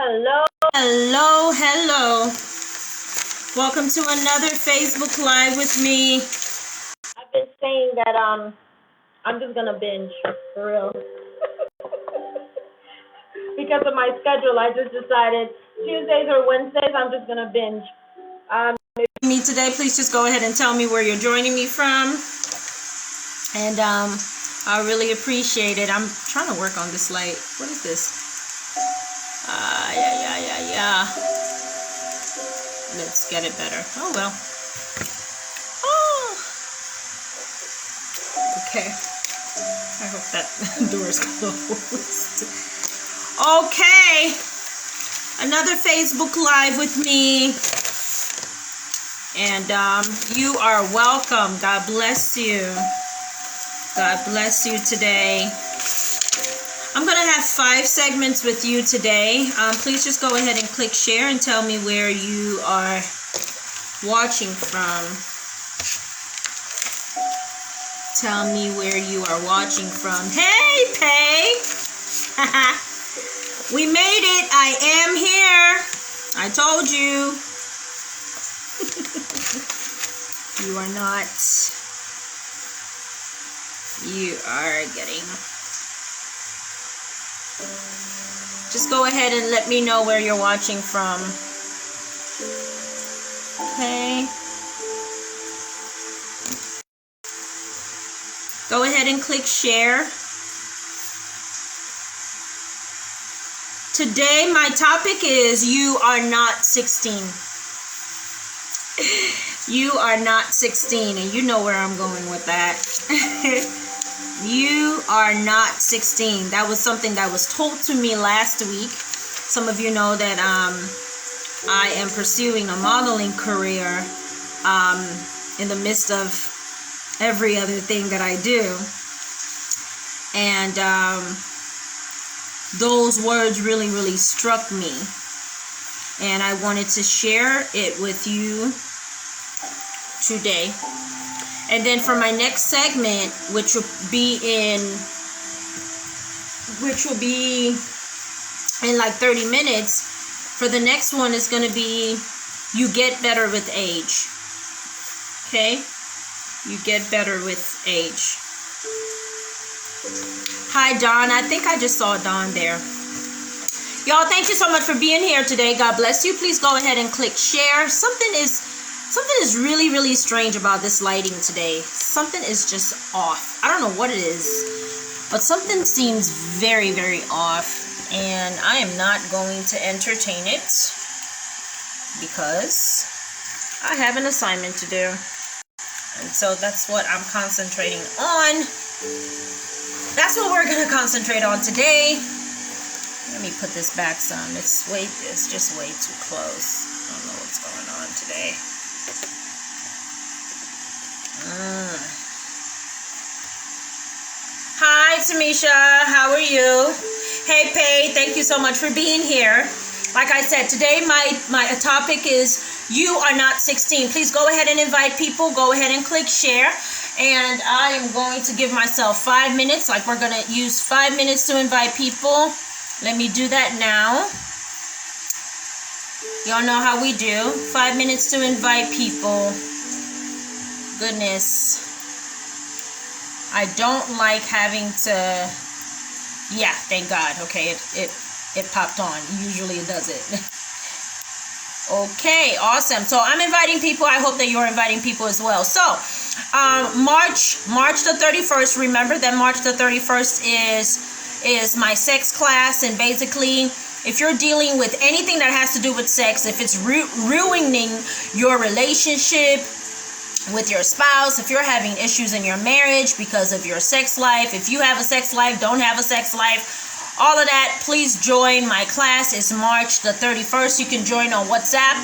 Hello. Hello, hello. Welcome to another Facebook Live with me. I've been saying that I'm just gonna binge for real. Because of my schedule, I just decided Tuesdays or Wednesdays I'm just gonna binge. Me today, please just go ahead and tell me where you're joining me from. And I really appreciate it. I'm trying to work on this light. What is this? Yeah. Let's get it better. Oh, well. Oh. Okay. I hope that door is closed. Okay. Another Facebook Live with me. And you are welcome. God bless you. God bless you today. I'm going to have 5 segments with you today. Please just go ahead and click share and tell me where you are watching from. Tell me where you are watching from. Hey, Pay! We made it. I am here. I told you. You are not. You are getting. Just go ahead and let me know where you're watching from. Okay. Go ahead and click share. Today my topic is you are not 16. You are not 16, and you know where I'm going with that. You are not 16. That was something that was told to me last week. Some of you know that I am pursuing a modeling career in the midst of every other thing that I do. And those words really, really struck me. And I wanted to share it with you today. And then for my next segment, which will be in like 30 minutes, for the next one is going to be you get better with age. Okay? You get better with age. Hi, Dawn. I think I just saw Dawn there. Y'all, thank you so much for being here today. God bless you. Please go ahead and click share. Something is really, really strange about this lighting today. Something is just off. I don't know what it is, but something seems very, very off. And I am not going to entertain it because I have an assignment to do. And so that's what I'm concentrating on. That's what we're going to concentrate on today. Let me put this back some. It's just way too close. I don't know what's going on today. Hi, Tamisha. How are you? Hey, Pay. Thank you so much for being here. Like I said, today my topic is you are not 16. Please go ahead and invite people. Go ahead and click share. And I am going to give myself 5 minutes. Like we're going to use 5 minutes to invite people. Let me do that now. Y'all know how we do. 5 minutes to invite people. Goodness. I don't like having to. Yeah, thank God. Okay, it popped on. Usually it does it. Okay, awesome. So I'm inviting people. I hope that you're inviting people as well. So March the 31st. Remember that March the 31st is my sex class, and basically if you're dealing with anything that has to do with sex, if it's ruining your relationship with your spouse, if you're having issues in your marriage because of your sex life, if you have a sex life, don't have a sex life, all of that, please join my class. It's March the 31st. You can join on WhatsApp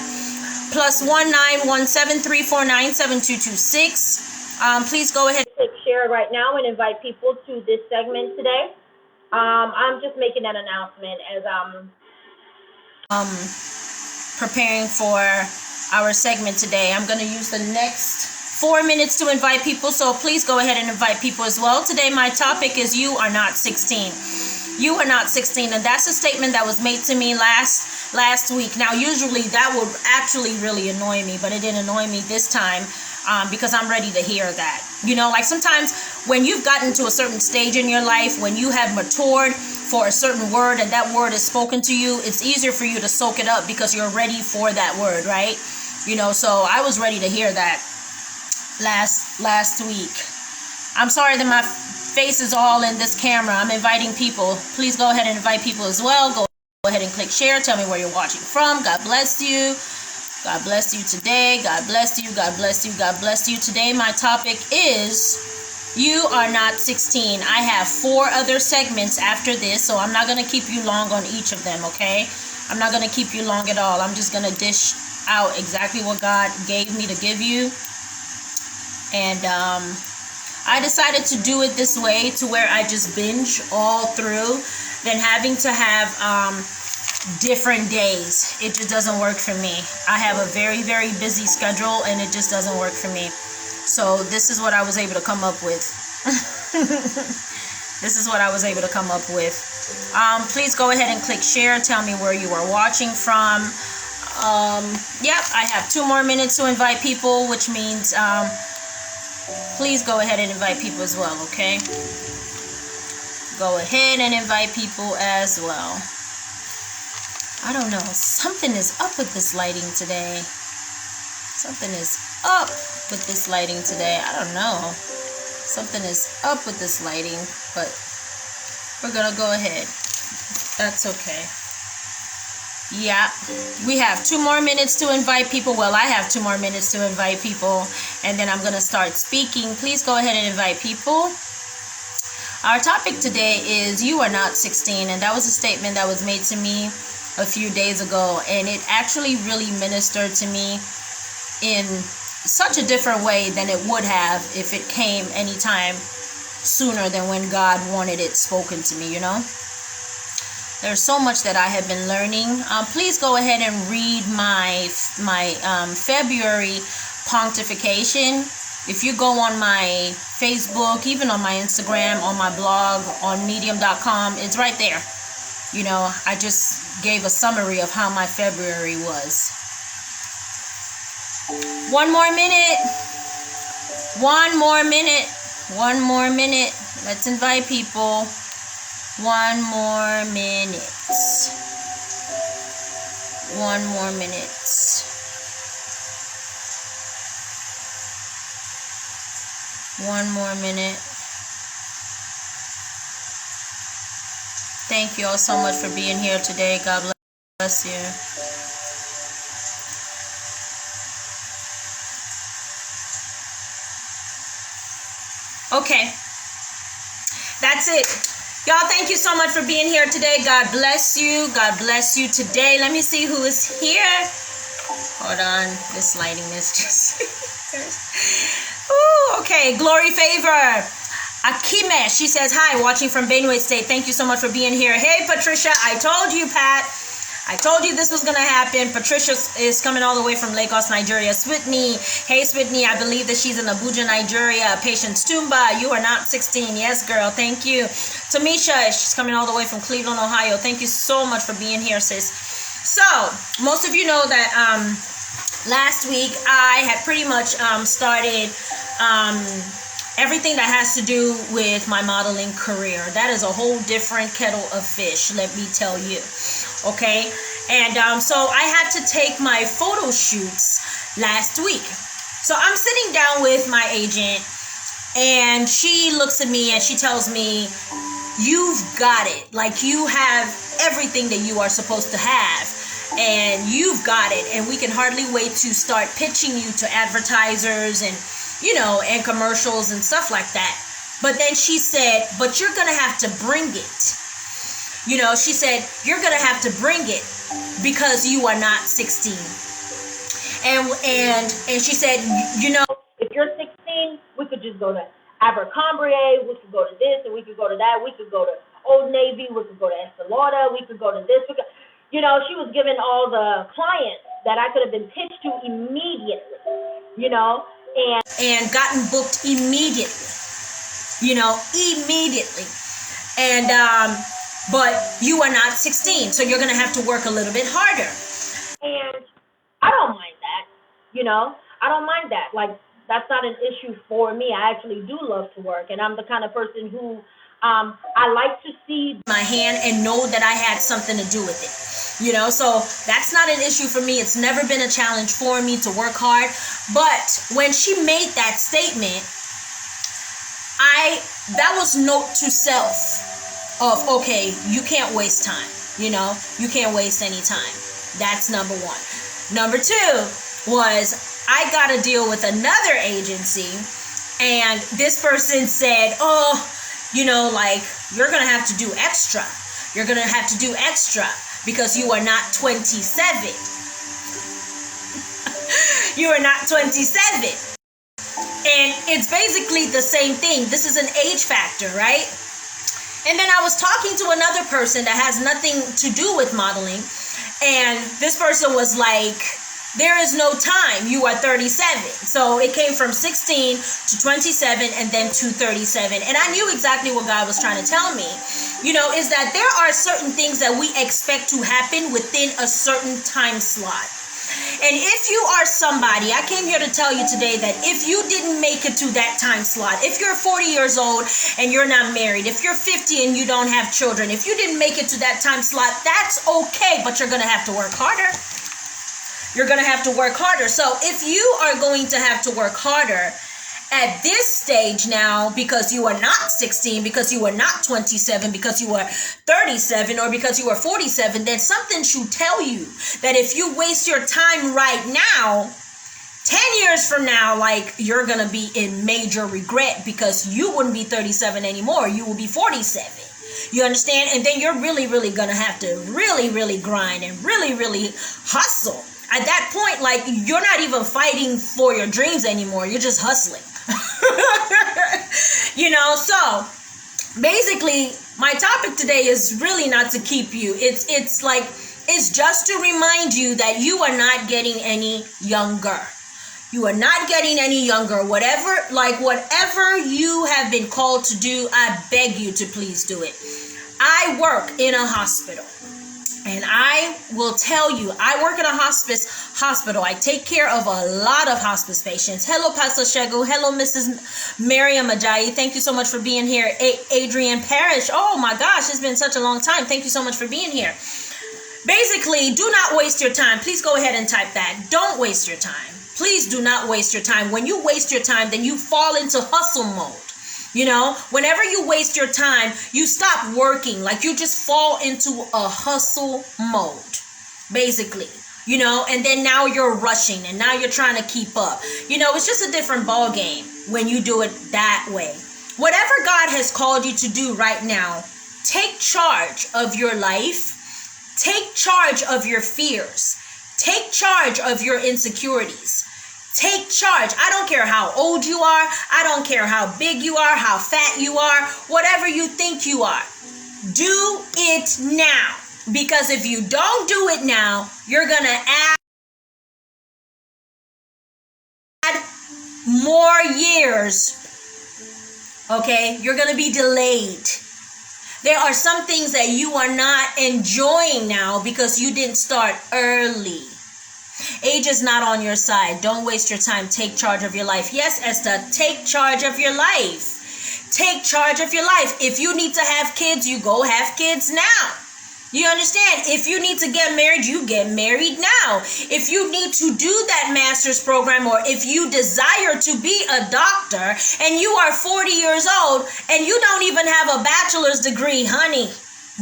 +19173497226. Please go ahead and click share right now and invite people to this segment today. I'm just making an announcement as I'm preparing for our segment today. I'm going to use the next 4 minutes to invite people, so please go ahead and invite people as well. Today my topic is you are not 16. You are not 16, and that's a statement that was made to me last week. Now, usually that would actually really annoy me, but it didn't annoy me this time because I'm ready to hear that. You know, like sometimes when you've gotten to a certain stage in your life, when you have matured for a certain word and that word is spoken to you, it's easier for you to soak it up because you're ready for that word, right? You know, so I was ready to hear that last week. I'm sorry that my face is all in this camera. I'm inviting people. Please go ahead and invite people as well. Go ahead and click share. Tell me where you're watching from. God bless you. God bless you today. God bless you. God bless you. God bless you. Today my topic is you are not 16. I have 4 other segments after this, so I'm not going to keep you long on each of them, okay? I'm not going to keep you long at all. I'm just going to dish out exactly what God gave me to give you. And I decided to do it this way, to where I just binge all through, than having to have different days. It just doesn't work for me. I have a very, very busy schedule, and it just doesn't work for me. So this is what I was able to come up with. This is what I was able to come up with. Please go ahead and click share. Tell me where you are watching from. Yep, I have 2 more minutes to invite people, which means please go ahead and invite people as well, okay? Go ahead and invite people as well. I don't know. Something is up with this lighting today. Something is up with this lighting today. I don't know. Something is up with this lighting, but we're going to go ahead. That's okay. Yeah, we have 2 more minutes to invite people. Well, I have 2 more minutes to invite people, and then I'm going to start speaking. Please go ahead and invite people. Our topic today is you are not 16, and that was a statement that was made to me a few days ago, and it actually really ministered to me in such a different way than it would have if it came anytime sooner than when God wanted it spoken to me, you know? There's so much that I have been learning. Please go ahead and read my February pontification. If you go on my Facebook, even on my Instagram, on my blog, on medium.com, it's right there. You know, I just gave a summary of how my February was. 1 more minute. 1 more minute. 1 more minute. Let's invite people. 1 more minute. 1 more minute. 1 more minute. Thank you all so much for being here today. God bless you. Okay. That's it. Y'all, thank you so much for being here today. God bless you. God bless you today. Let me see who is here. Hold on. This lighting is just... Ooh, okay. Glory Favor. Akime, she says, hi, watching from Benue State. Thank you so much for being here. Hey, Patricia, I told you, Pat. I told you this was going to happen. Patricia is coming all the way from Lagos, Nigeria. Switney, hey, Switney, I believe that she's in Abuja, Nigeria. Patience Tumba, you are not 16. Yes, girl, thank you. Tamisha, she's coming all the way from Cleveland, Ohio. Thank you so much for being here, sis. So, most of you know that last week I had pretty much started... everything that has to do with my modeling career. That is a whole different kettle of fish, let me tell you. Okay? And so I had to take my photo shoots last week. So I'm sitting down with my agent, and she looks at me and she tells me, you've got it. Like, you have everything that you are supposed to have. And you've got it. And we can hardly wait to start pitching you to advertisers and and commercials and stuff like that. But then she said, but you're going to have to bring it. She said, you're going to have to bring it because you are not 16. And she said, if you're 16, we could just go to Abercrombie, we could go to this, and we could go to that. We could go to Old Navy, we could go to Estee Lauder, we could go to this. She was giving all the clients that I could have been pitched to immediately, and gotten booked immediately, immediately. And but you are not 16, so you're going to have to work a little bit harder. And I don't mind that, you know. I don't mind that. Like, that's not an issue for me. I actually do love to work, and I'm the kind of person who I like to see my hand and know that I had something to do with it, you know. So that's not an issue for me. It's never been a challenge for me to work hard. But when she made that statement, that was note to self of, okay, you can't waste time, you know, you can't waste any time. That's number one. Number two was, I got to deal with another agency, and this person said, oh, you know, like, you're going to have to do extra. You're going to have to do extra because you are not 27. You are not 27. And it's basically the same thing. This is an age factor, right? And then I was talking to another person that has nothing to do with modeling. And this person was like, there is no time. You are 37. So it came from 16 to 27 and then to 37. And I knew exactly what God was trying to tell me, you know, is that there are certain things that we expect to happen within a certain time slot. And if you are somebody, I came here to tell you today that if you didn't make it to that time slot, if you're 40 years old and you're not married, if you're 50 and you don't have children, if you didn't make it to that time slot, that's okay, but you're going to have to work harder. You're going to have to work harder. So if you are going to have to work harder at this stage now, because you are not 16, because you are not 27, because you are 37, or because you are 47, then something should tell you that if you waste your time right now, 10 years from now, like, you're going to be in major regret, because you wouldn't be 37 anymore. You will be 47. You understand? And then you're really, really going to have to really, really grind and really, really hustle. At that point, like, you're not even fighting for your dreams anymore. You're just hustling. You know, so basically my topic today is really not to keep you. It's just to remind you that you are not getting any younger. You are not getting any younger. Whatever you have been called to do, I beg you to please do it. I work in a hospital. And I will tell you, I work in a hospital. I take care of a lot of hospice patients. Hello, Pastor Shegu. Hello, Mrs. Miriam Ajayi. Thank you so much for being here. Adrian Parrish. Oh my gosh, it's been such a long time. Thank you so much for being here. Basically, do not waste your time. Please go ahead and type that. Don't waste your time. Please do not waste your time. When you waste your time, then you fall into hustle mode. You know, whenever you waste your time, you stop working. Like, you just fall into a hustle mode, basically, you know, and then now you're rushing and now you're trying to keep up. You know, it's just a different ball game when you do it that way. Whatever God has called you to do right now, take charge of your life. Take charge of your fears. Take charge of your insecurities. Take charge. I don't care how old you are. I don't care how big you are, how fat you are, whatever you think you are. Do it now. Because if you don't do it now, you're going to add more years. Okay? You're going to be delayed. There are some things that you are not enjoying now because you didn't start early. Age is not on your side. Don't waste your time. Take charge of your life. Yes, Esther, take charge of your life. Take charge of your life. If you need to have kids, you go have kids now. You understand? If you need to get married, you get married now. If you need to do that master's program, or if you desire to be a doctor and you are 40 years old and you don't even have a bachelor's degree, honey,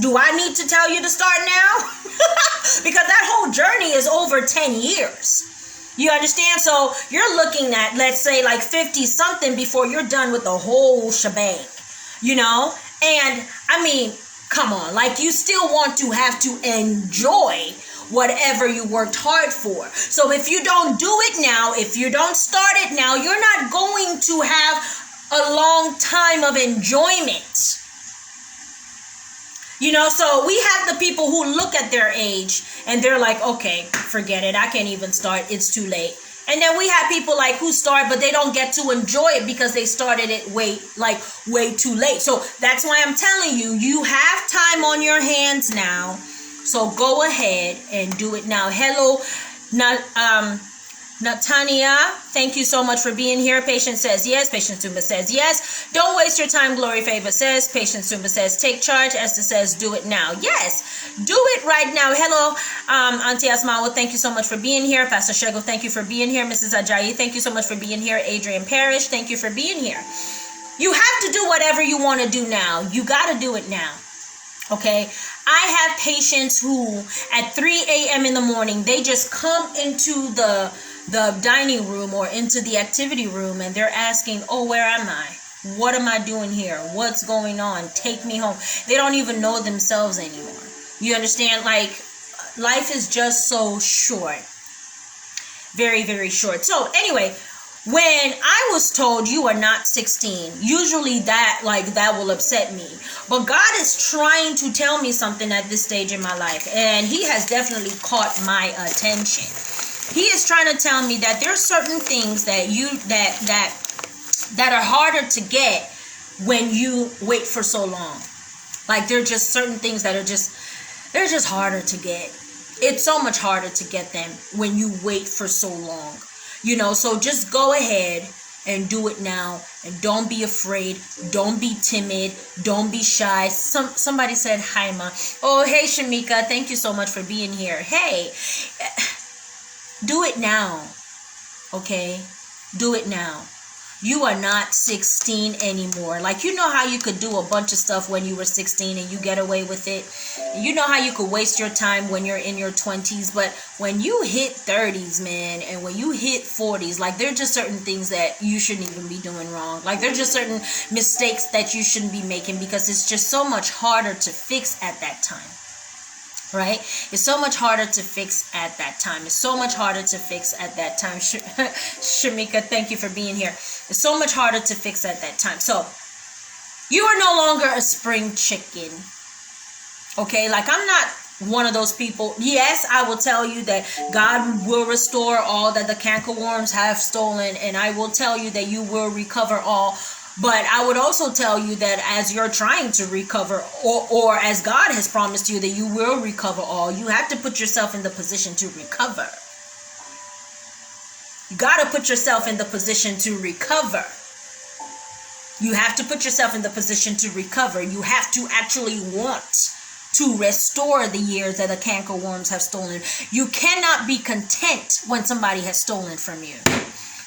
do I need to tell you to start now? Because that whole journey is over 10 years. You understand? So you're looking at, let's say, like 50 something before you're done with the whole shebang, you know? And I mean, come on, like, you still want to have to enjoy whatever you worked hard for. So if you don't do it now, if you don't start it now, you're not going to have a long time of enjoyment. You know, so we have the people who look at their age and they're like, okay, forget it. I can't even start. It's too late. And then we have people like who start, but they don't get to enjoy it because they started it way too late. So that's why I'm telling you, you have time on your hands now. So go ahead and do it now. Hello, Natania, thank you so much for being here. Patience says yes. Patience Tumba says yes. Don't waste your time. Glory Favor says. Patience Tumba says take charge. Esther says do it now. Yes, do it right now. Hello, Auntie Asmawa, thank you so much for being here. Pastor Shego, thank you for being here. Mrs. Ajayi, thank you so much for being here. Adrian Parrish, thank you for being here. You have to do whatever you want to do now. You got to do it now. Okay, I have patients who at 3 a.m. in the morning, they just come into the dining room or into the activity room and they're asking, oh, where am I? What am I doing here? What's going on? Take me home. They don't even know themselves anymore. You understand? Like, life is just so short. Very, very short. So anyway, when I was told you are not 16, usually that will upset me. But God is trying to tell me something at this stage in my life, and he has definitely caught my attention. He is trying to tell me that there are certain things that are harder to get when you wait for so long. Like, there are just certain things that they're just harder to get. It's so much harder to get them when you wait for so long. You know, so just go ahead and do it now, and don't be afraid, don't be timid, don't be shy. Somebody said hi, Ma. Oh, hey Shamika, thank you so much for being here. Hey, do it now. Okay, do it now. You are not 16 anymore. Like, you know how you could do a bunch of stuff when you were 16 and you get away with it. You know how you could waste your time when you're in your 20s. But when you hit 30s, man, and when you hit 40s, like, there are just certain things that you shouldn't even be doing wrong. Like, there are just certain mistakes that you shouldn't be making because it's just so much harder to fix at that time. Right? It's so much harder to fix at that time. It's so much harder to fix at that time. Shamika, thank you for being here. It's so much harder to fix at that time. So, you are no longer a spring chicken. Okay? Like, I'm not one of those people. Yes, I will tell you that God will restore all that the cankerworms have stolen, and I will tell you that you will recover all. But I would also tell you that as you're trying to recover, or as God has promised you that you will recover all, you have to put yourself in the position to recover. You got to put yourself in the position to recover. You have to put yourself in the position to recover. You have to actually want to restore the years that the cankerworms have stolen. You cannot be content when somebody has stolen from you.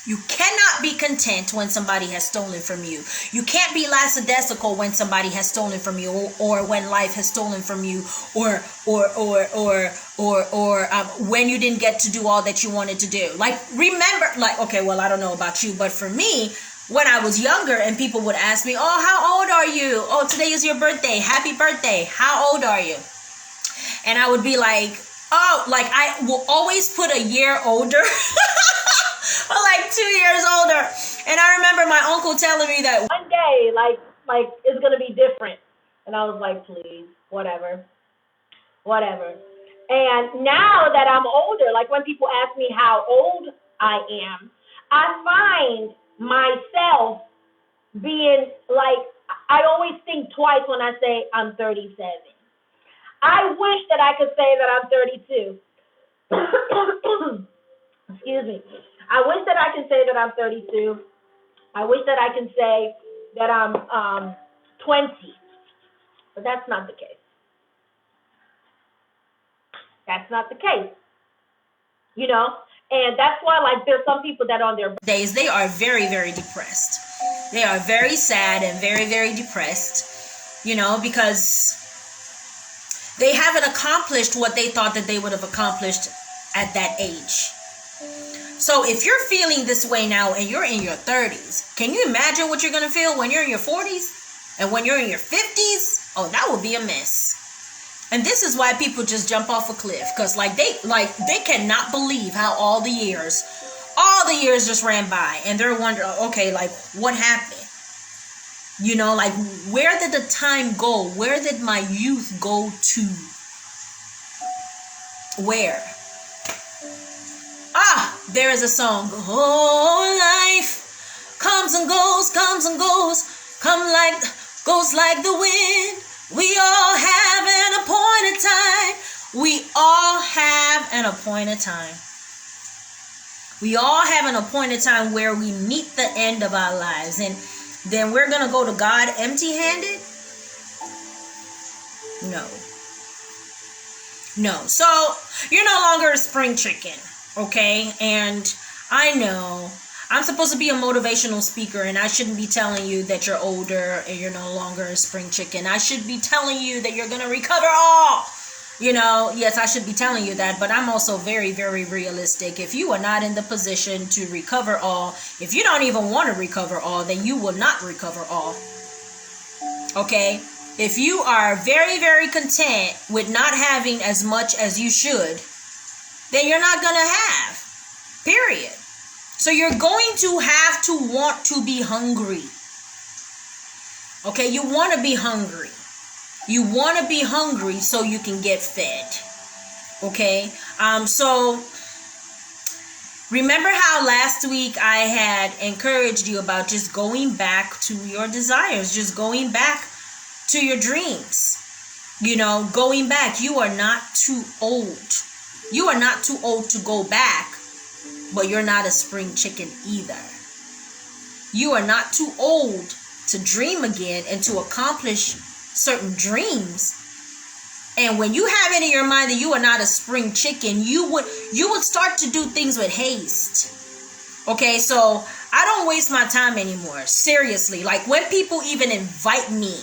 You cannot be content when somebody has stolen from you. You can't be lackadaisical when somebody has stolen from you, or when life has stolen from you, or when you didn't get to do all that you wanted to do. Like, remember, like, okay, well, I don't know about you, but for me, when I was younger and people would ask me, oh, how old are you? Oh, today is your birthday. Happy birthday. How old are you? And I would be like, oh, like, I will always put a year older. Or like 2 years older. And I remember my uncle telling me that one day, like it's gonna be different. And I was like, please, whatever. And now that I'm older, like when people ask me how old I am, I find myself being like, I always think twice when I say I'm 37. I wish that I could say that I'm 32. Excuse me. I wish that I can say that I'm 32. I wish that I can say that I'm 20. But that's not the case. That's not the case. You know? And that's why, like, there's some people that on their days, they are very, very depressed. They are very sad and very, very depressed, you know, because they haven't accomplished what they thought that they would have accomplished at that age. So if you're feeling this way now and you're in your 30s, can you imagine what you're going to feel when you're in your 40s and when you're in your 50s? Oh, that would be a mess. And this is why people just jump off a cliff, because they cannot believe how all the years just ran by, and they're wondering, okay, like, what happened? You know, like, where did the time go? Where did my youth go to? Where? There is a song, oh, life comes and goes, goes like the wind. We all have an appointed time. We all have an appointed time. We all have an appointed time where we meet the end of our lives. And then we're going to go to God empty-handed? No. No. So, you're no longer a spring chicken, okay? And I know I'm supposed to be a motivational speaker, and I shouldn't be telling you that you're older and you're no longer a spring chicken. I should be telling you that you're going to recover all. You know, yes, I should be telling you that, but I'm also very, very realistic. If you are not in the position to recover all, if you don't even want to recover all, then you will not recover all. Okay? If you are very, very content with not having as much as you should, then you're not going to have. Period. So you're going to have to want to be hungry. Okay? You want to be hungry. You want to be hungry so you can get fed. Okay? So remember how last week I had encouraged you about just going back to your desires, just going back to your dreams. You know, going back. You are not too old. You are not too old to go back, but you're not a spring chicken either. You are not too old to dream again and to accomplish certain dreams. And when you have it in your mind that you are not a spring chicken, you would start to do things with haste. Okay, so I don't waste my time anymore. Seriously, like when people even invite me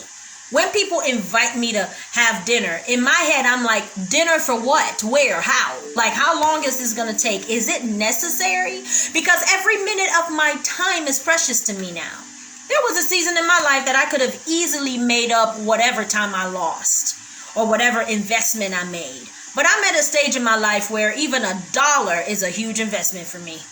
to have dinner, in my head I'm like, dinner for what? Where? How? Like, how long is this gonna take? Is it necessary? Because every minute of my time is precious to me now. There was a season in my life that I could have easily made up whatever time I lost or whatever investment I made. But I'm at a stage in my life where even $1 is a huge investment for me.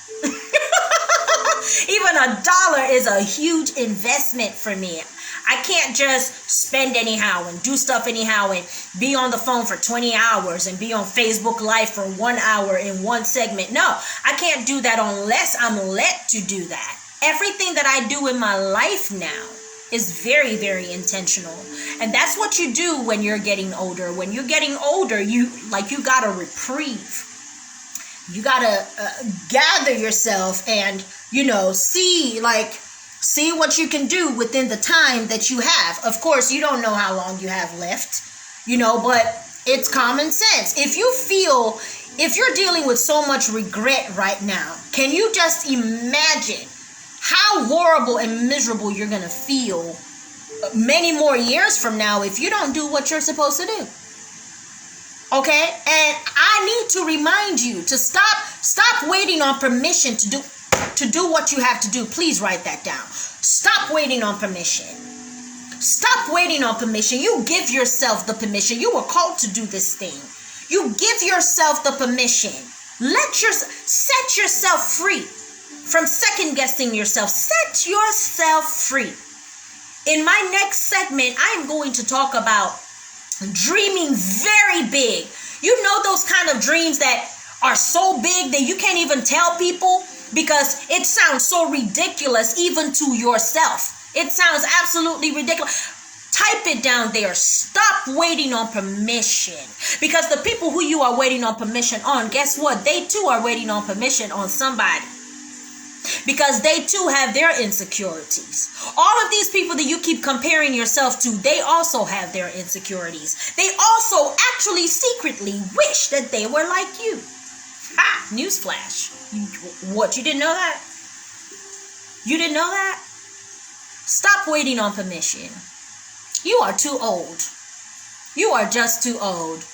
Even $1 is a huge investment for me. I can't just spend anyhow and do stuff anyhow and be on the phone for 20 hours and be on Facebook Live for 1 hour in one segment. No, I can't do that unless I'm let to do that. Everything that I do in my life now is very, very intentional. And that's what you do when you're getting older. When you're getting older, you got a reprieve. You got to gather yourself and, see what you can do within the time that you have. Of course, you don't know how long you have left, but it's common sense. If you're dealing with so much regret right now, can you just imagine how horrible and miserable you're going to feel many more years from now if you don't do what you're supposed to do? Okay? And I need to remind you to stop waiting on permission to do what you have to do. Please write that down. Stop waiting on permission. Stop waiting on permission. You give yourself the permission. You were called to do this thing. You give yourself the permission. Set yourself free from second guessing yourself. Set yourself free. In my next segment, I'm going to talk about dreaming very big. You know those kind of dreams that are so big that you can't even tell people because it sounds so ridiculous even to yourself. It sounds absolutely ridiculous. Type it down there. Stop waiting on permission. Because the people who you are waiting on permission on, guess what? They too are waiting on permission on somebody. Because they too have their insecurities. All of these people that you keep comparing yourself to, they also have their insecurities. They also actually secretly wish that they were like you. Ha! Newsflash. What? You didn't know that? You didn't know that? Stop waiting on permission. You are too old. You are just too old.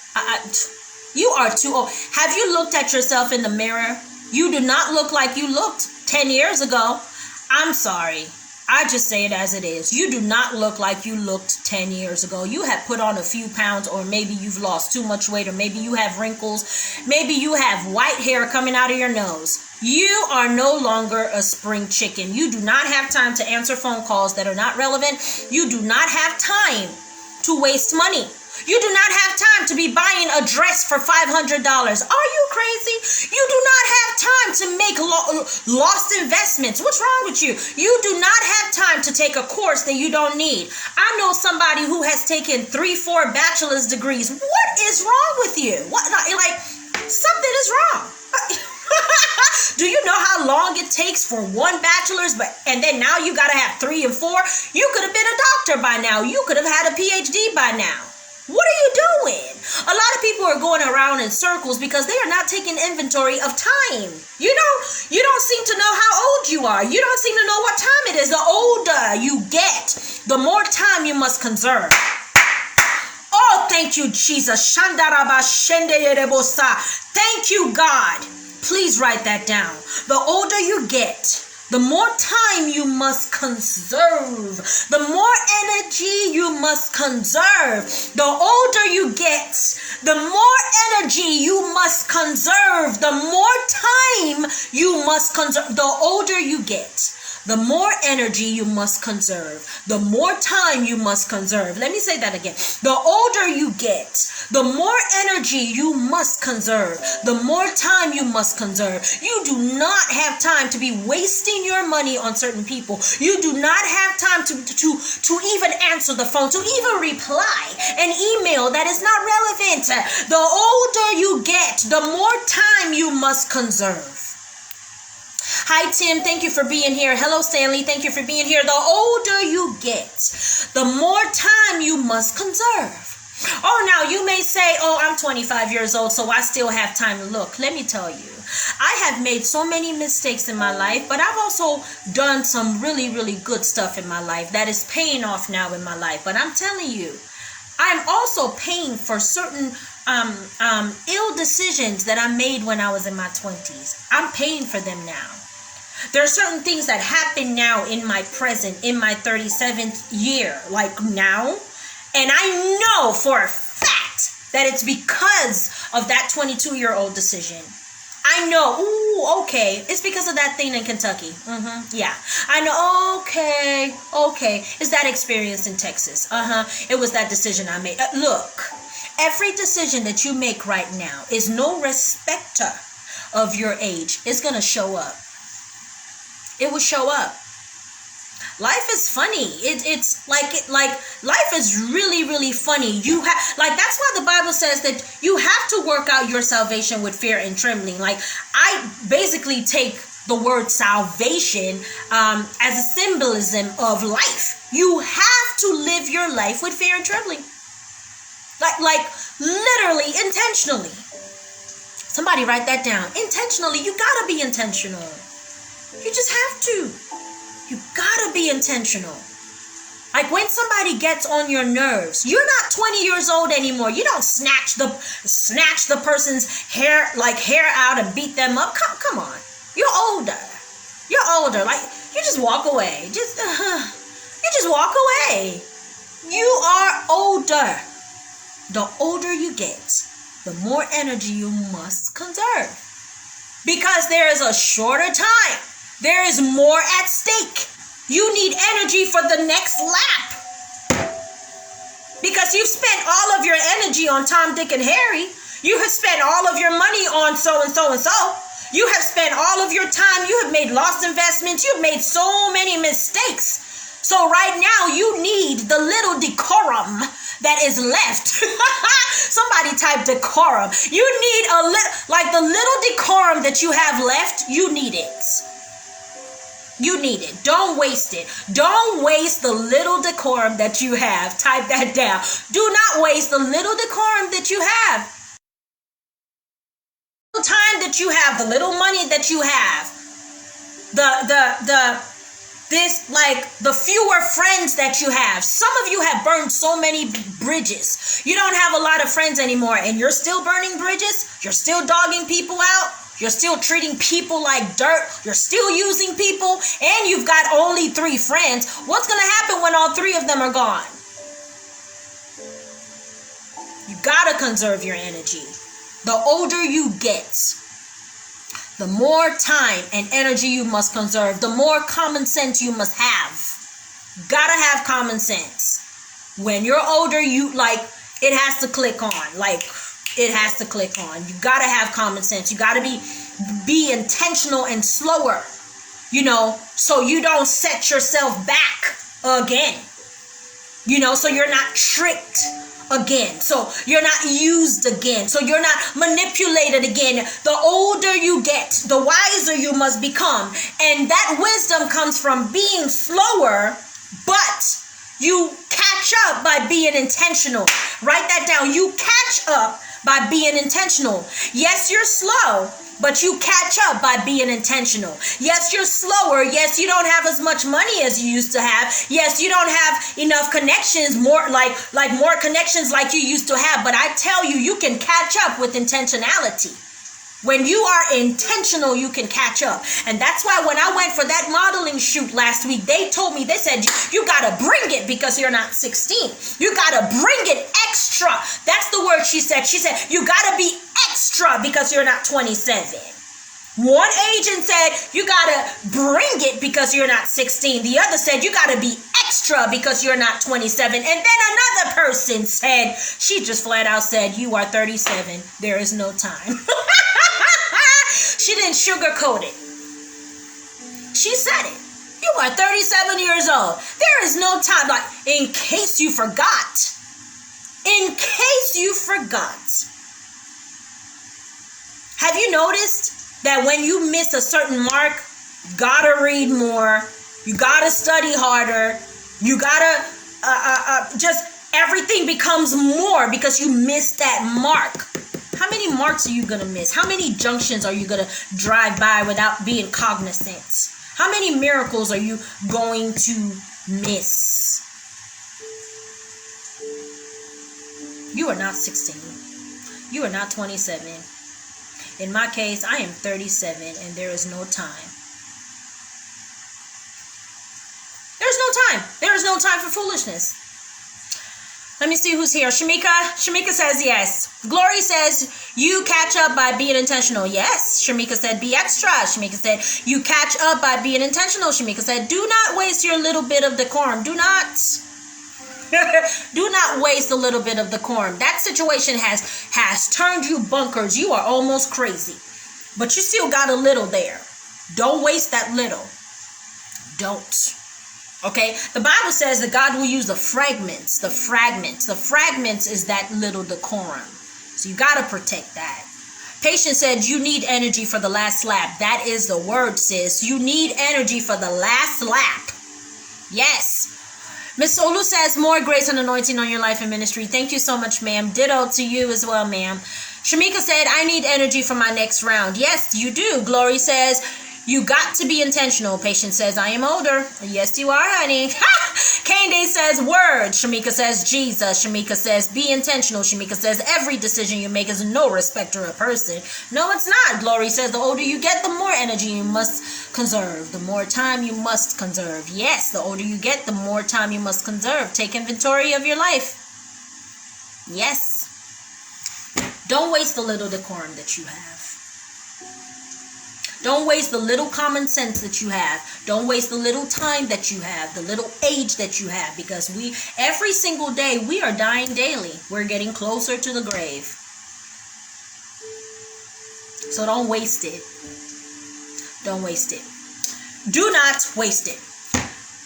You are too old. Have you looked at yourself in the mirror? You do not look like you looked 10 years ago. I'm sorry. I just say it as it is. You do not look like you looked 10 years ago. You have put on a few pounds, or maybe you've lost too much weight, or maybe you have wrinkles. Maybe you have white hair coming out of your nose. You are no longer a spring chicken. You do not have time to answer phone calls that are not relevant. You do not have time to waste money. You do not have time to be buying a dress for $500. Are you crazy? You do not have time to make lost investments. What's wrong with you? You do not have time to take a course that you don't need. I know somebody who has taken 3-4 bachelor's degrees. What is wrong with you? What, like, something is wrong. Do you know how long it takes for one bachelor's, and then now you got to have 3 and 4? You could have been a doctor by now. You could have had a PhD by now. What are you doing? A lot of people are going around in circles because they are not taking inventory of time. You don't seem to know how old you are. You don't seem to know what time it is. The older you get, the more time you must conserve. Oh, thank you, Jesus. Thank you, God. Please write that down. The older you get, the more time you must conserve. The more energy you must conserve. The older you get, the more energy you must conserve. The more time you must conserve. The older you get, the more energy you must conserve. The more time you must conserve. Let me say that again. The older you get, the more energy you must conserve. The more time you must conserve. You do not have time to be wasting your money on certain people. You do not have time to even answer the phone, to even reply an email that is not relevant. The older you get, the more time you must conserve. Hi, Tim. Thank you for being here. Hello, Stanley. Thank you for being here. The older you get, the more time you must conserve. Oh, now you may say, oh, I'm 25 years old, so I still have time. Look, let me tell you, I have made so many mistakes in my life, but I've also done some really, really good stuff in my life that is paying off now in my life. But I'm telling you, I'm also paying for certain ill decisions that I made when I was in my 20s. I'm paying for them now. There are certain things that happen now in my present, in my 37th year, like now. And I know for a fact that it's because of that 22-year-old decision. I know, ooh, okay, it's because of that thing in Kentucky. Yeah, I know, okay. It's that experience in Texas. It was that decision I made. Look, every decision that you make right now is no respecter of your age. It's going to show up. It will show up. Life is funny. It's like life is really, really funny. You have, like, that's why the Bible says that you have to work out your salvation with fear and trembling. Like, I basically take the word salvation as a symbolism of life. You have to live your life with fear and trembling. Like literally, intentionally. Somebody write that down. Intentionally. You gotta be intentional. You just have to. You gotta be intentional. Like, when somebody gets on your nerves, you're not 20 years old anymore. You don't snatch the person's hair out and beat them up. Come on. You're older. Like, you just walk away. You just walk away. You are older. The older you get, the more energy you must conserve. Because there is a shorter time. There is more at stake. You need energy for the next lap. Because you've spent all of your energy on Tom, Dick, and Harry. You have spent all of your money on so and so and so. You have spent all of your time. You have made lost investments. You've made so many mistakes. So right now you need the little decorum that is left. Somebody type decorum. You need a little, like the little decorum that you have left, you need it. You need it. Don't waste it. Don't waste the little decorum that you have. Type that down. Do not waste the little decorum that you have. The time that you have, the little money that you have, the fewer friends that you have. Some of you have burned so many bridges. You don't have a lot of friends anymore, and you're still burning bridges. You're still dogging people out. You're still treating people like dirt. You're still using people, and you've got only 3 friends. What's going to happen when all 3 of them are gone? You got to conserve your energy. The older you get, the more time and energy you must conserve, the more common sense you must have. You gotta have common sense. When you're older, you, like, it has to click on. Like, it has to click on. You gotta have common sense. You gotta be intentional and slower, you know, so you don't set yourself back again, you know, so you're not tricked again, so you're not used again, so you're not manipulated again. The older you get, the wiser you must become, and that wisdom comes from being slower, but you catch up by being intentional. Write that down. You catch up by being intentional. Yes, you're slow, but you catch up by being intentional. Yes, you're slower. Yes, you don't have as much money as you used to have. Yes, you don't have enough connections, more connections like you used to have. But I tell you, you can catch up with intentionality. When you are intentional, you can catch up. And that's why when I went for that modeling shoot last week, they told me, they said, you got to bring it because you're not 16. You got to bring it extra. That's the word she said. She said, you got to be extra because you're not 27. One agent said, you got to bring it because you're not 16. The other said, you got to be extra because you're not 27. And then another person said, she just flat out said, you are 37. There is no time. She didn't sugarcoat it. She said it. You are 37 years old. There is no time. Like, in case you forgot. In case you forgot. Have you noticed that when you miss a certain mark, you gotta read more, you gotta study harder, you gotta just everything becomes more because you missed that mark. How many marks are you gonna miss? How many junctions are you gonna drive by without being cognizant? How many miracles are you going to miss? You are not 16. You are not 27. In my case, I am 37 and there is no time. There's no time. There is no time for foolishness. Let me see who's here. Shamika says yes. Glory says you catch up by being intentional. Yes. Shamika said be extra. Shamika said you catch up by being intentional. Shamika said do not waste your little bit of decorum. Do not waste a little bit of decorum. That situation has turned you bunkers. You are almost crazy. But you still got a little there. Don't waste that little. Don't. Okay, the Bible says that God will use the fragments. The fragments is that little decorum. So you got to protect that. Patience said you need energy for the last lap. That is the word, sis. You need energy for the last lap. Yes. Miss Olu says more grace and anointing on your life and ministry. Thank you so much, ma'am. Ditto to you as well, ma'am. Shamika said I need energy for my next round. Yes, you do. Glory says you got to be intentional. Patience says, I am older. Yes, you are, honey. Kane says, word. Shamika says, Jesus. Shamika says, be intentional. Shamika says, every decision you make is no respecter of person. No, it's not. Glory says, the older you get, the more energy you must conserve. The more time you must conserve. Yes, the older you get, the more time you must conserve. Take inventory of your life. Yes. Don't waste the little decorum that you have. Don't waste the little common sense that you have. Don't waste the little time that you have, the little age that you have, because every single day, we are dying daily. We're getting closer to the grave. So don't waste it. Don't waste it. Do not waste it.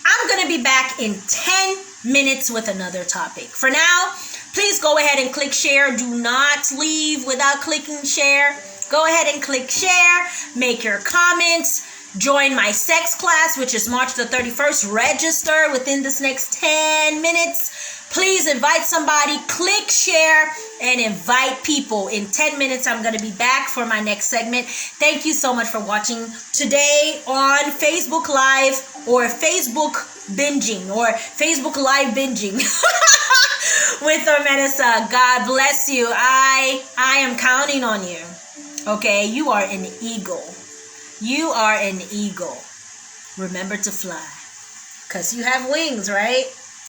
I'm going to be back in 10 minutes with another topic. For now, please go ahead and click share. Do not leave without clicking share. Go ahead and click share, make your comments, join my sex class, which is March the 31st. Register within this next 10 minutes. Please invite somebody, click share, and invite people. In 10 minutes, I'm going to be back for my next segment. Thank you so much for watching today on Facebook Live or Facebook binging or Facebook Live binging with Omenesa. God bless you. I am counting on you. Okay, you are an eagle. You are an eagle. Remember to fly. Because you have wings, right?